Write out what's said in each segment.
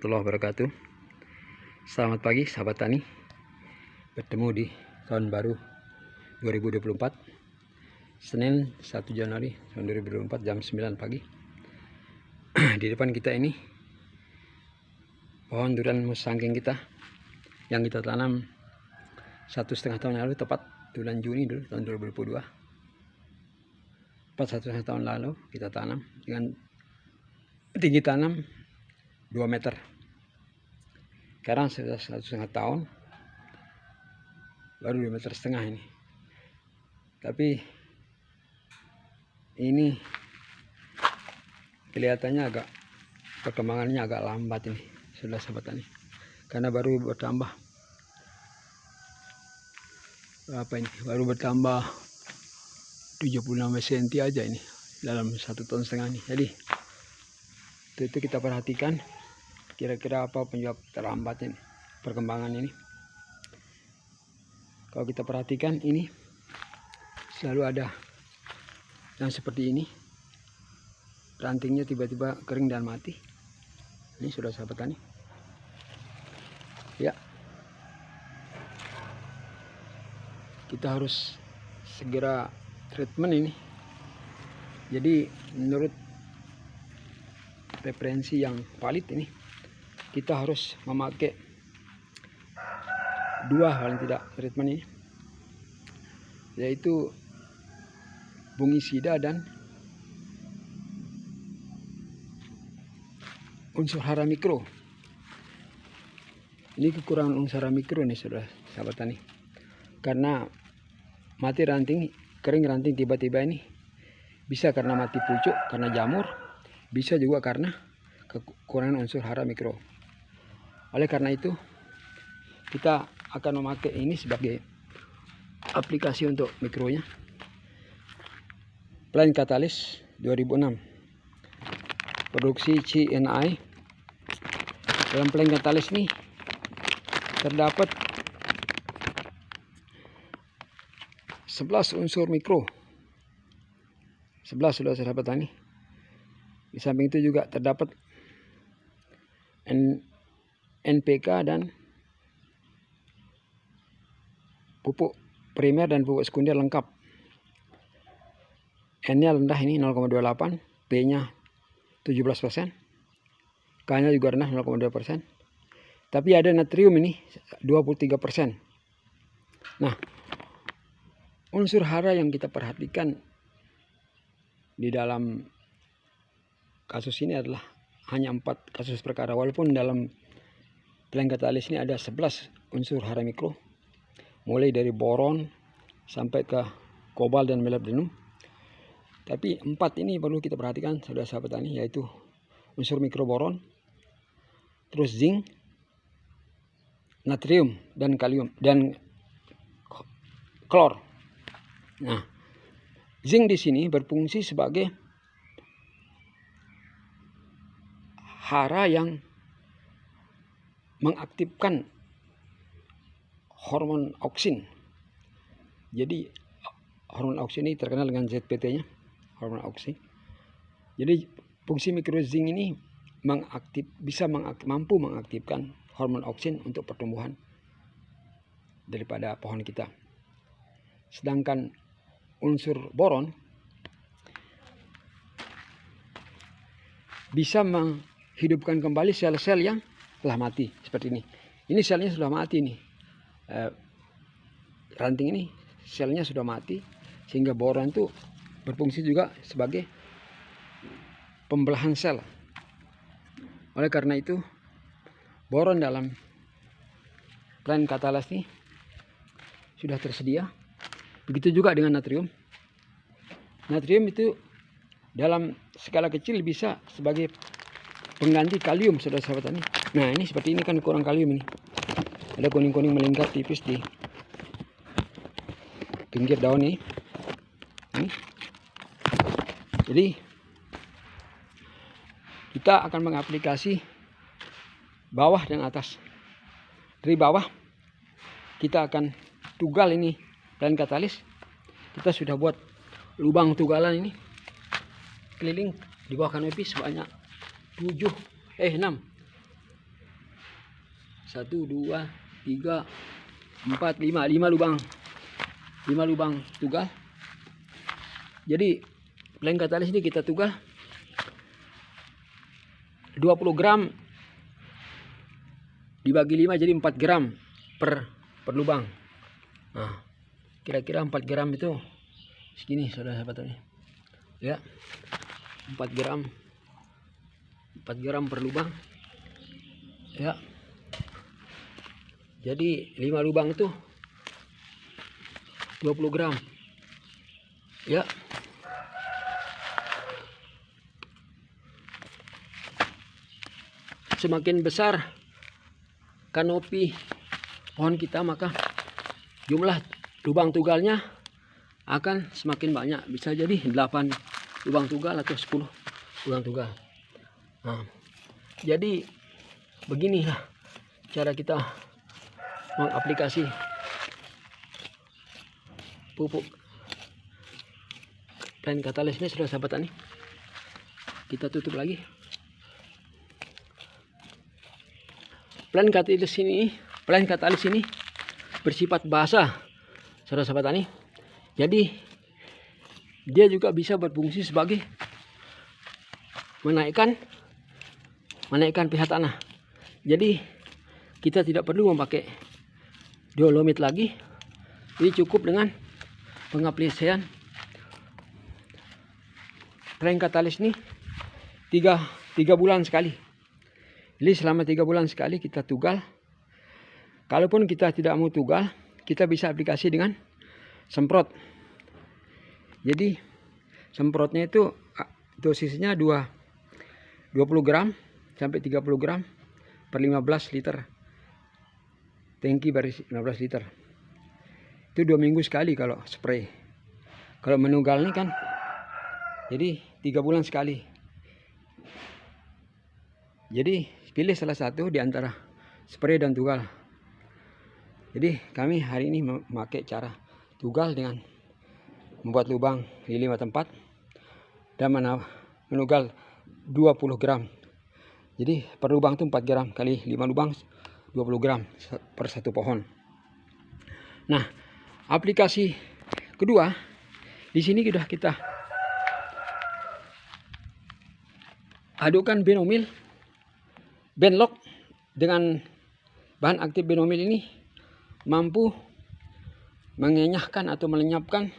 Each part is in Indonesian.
warahmatullahi wabarakatuh. Selamat pagi sahabat tani. Bertemu di tahun baru 2024, Senin 1 Januari tahun 2024 jam 9 pagi. Di depan kita ini pohon durian musangking kita yang kita tanam 1,5 tahun lalu, tepat bulan Juni dulu tahun 2022. Tepat 1,5 tahun lalu kita tanam dengan tinggi tanam 2 meter. Sekarang sudah 1,5 tahun, baru 2,5 meter ini. Tapi ini kelihatannya perkembangannya agak lambat ini, sudah sahabat tani, karena baru bertambah baru bertambah 76 cm aja ini dalam 1,5 tahun ini. Jadi itu kita perhatikan kira-kira apa penyebab terlambat ini perkembangan ini. Kalau kita perhatikan ini selalu ada yang seperti ini, rantingnya tiba-tiba kering dan mati. Ini sudah sahabat tani ya, kita harus segera treatment ini. Jadi menurut referensi yang valid ini, kita harus memakai 2 paling tidak treatment ini, yaitu fungisida dan unsur hara mikro. Ini kekurangan unsur hara mikro nih sudah sahabat tani, karena mati ranting, kering ranting tiba-tiba ini bisa karena mati pucuk, karena jamur, bisa juga karena kekurangan unsur hara mikro. Oleh karena itu kita akan memakai ini sebagai aplikasi untuk mikronya. Plant Catalyst 2006, produksi CNI. Dalam Plant Catalyst ini terdapat 11 unsur mikro, 11 sudah sahabat tani. Di samping itu juga terdapat NPK dan pupuk primer dan pupuk sekunder lengkap. N-nya rendah ini 0,28, P-nya 17%, K-nya juga rendah 0,2%. Tapi ada natrium ini 23%. Nah, unsur hara yang kita perhatikan di dalam kasus ini adalah hanya 4 kasus perkara, walaupun dalam Plant Catalyst ini ada 11 unsur hara mikro, mulai dari boron sampai ke kobalt dan molybdenum. Tapi 4 ini perlu kita perhatikan saudara sahabat tani, yaitu unsur mikro boron, terus zinc, natrium dan kalium dan klor. Nah, zinc di sini berfungsi sebagai hara yang mengaktifkan hormon auksin. Jadi hormon auksin ini terkenal dengan ZPT-nya, hormon auksin. Jadi fungsi mikro zinc ini mampu mengaktifkan hormon auksin untuk pertumbuhan daripada pohon kita. Sedangkan unsur boron bisa menghidupkan kembali sel-sel yang telah mati seperti ini. Ini selnya sudah mati nih. Ranting ini selnya sudah mati, sehingga boron itu berfungsi juga sebagai pembelahan sel. Oleh karena itu boron dalam Plant Catalyst ini sudah tersedia. Begitu juga dengan natrium. Natrium itu dalam skala kecil bisa sebagai pengganti kalium saudara sahabat tani. Nah, ini seperti ini kan kurang kalium ini. Ada kuning-kuning melingkar tipis di pinggir daun ini. Jadi kita akan mengaplikasi bawah dan atas. Dari bawah kita akan tugal ini Plant Catalyst. Kita sudah buat lubang tugalan ini keliling di bawah kanopi sebanyak 6 1, 2, 3, 4, 5 lubang. 5 lubang tugal. Jadi plain katalis ini kita tugal 20 gram dibagi 5 jadi 4 gram per lubang. Nah, kira-kira 4 gram itu segini saudara-sahabat ini. Ya. 4 gram per lubang. Ya. Jadi 5 lubang itu 20 gram. Ya. Semakin besar kanopi pohon kita, maka jumlah lubang tugalnya akan semakin banyak. Bisa jadi 8 lubang tugal atau 10 lubang tugal. Nah, jadi beginilah cara kita mengaplikasi pupuk plain katalis ini, saudara-sahabat tani. Kita tutup lagi. Plain katalis ini bersifat basah, saudara-sahabat tani. Jadi dia juga bisa berfungsi sebagai menaikkan pH tanah. Jadi kita tidak perlu memakai dolomit lagi. Jadi cukup dengan pengaplikasian plain katalis ini 3 bulan sekali. Jadi selama 3 bulan sekali kita tugal. Kalaupun kita tidak mau tugal, kita bisa aplikasi dengan semprot. Jadi semprotnya itu dosisnya 20 gram sampai 30 gram per 15 liter. Tangki berisi 15 liter. Itu 2 minggu sekali kalau spray. Kalau menugal ini kan jadi 3 bulan sekali. Jadi pilih salah satu di antara spray dan tugal. Jadi kami hari ini memakai cara tugal dengan membuat lubang di 5 tempat dan menugal 20 gram. Jadi per lubang itu 4 gram kali 5 lubang 20 gram per satu pohon. Nah, aplikasi kedua di sini sudah kita adukkan Benomil Benlock dengan bahan aktif Benomil ini mampu mengenyahkan atau melenyapkan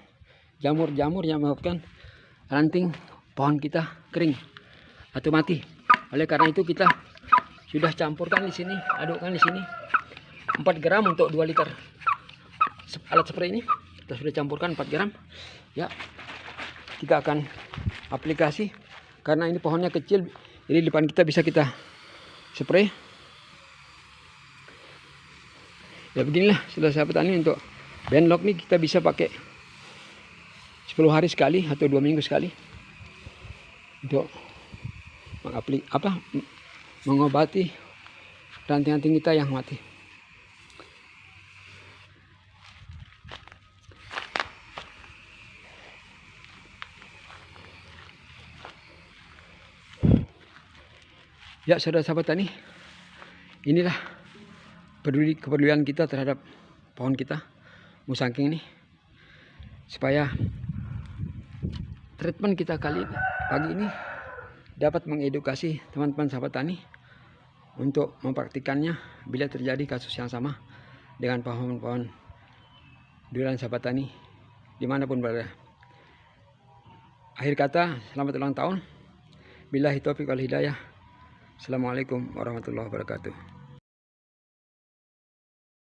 jamur-jamur yang menyebabkan ranting pohon kita kering atau mati. Oleh karena itu kita sudah campurkan di sini, adukkan di sini 4 gram untuk 2 liter alat spray ini. Kita sudah campurkan 4 gram. Ya, kita akan aplikasi karena ini pohonnya kecil, jadi di depan kita bisa kita spray. Ya beginilah sahabat tani, untuk Benlock nih kita bisa pakai 10 hari sekali atau 2 minggu sekali untuk mengobati ranting-ranting kita yang mati. Ya sahabat tani, inilah kepedulian kita terhadap pohon kita musangking ini, supaya treatment kita pagi ini dapat mengedukasi teman-teman sahabat tani untuk mempraktikannya bila terjadi kasus yang sama dengan pohon-pohon durian sahabat tani dimanapun berada. Akhir kata, selamat ulang tahun. Billahi taufiq wal hidayah. Assalamualaikum warahmatullahi wabarakatuh.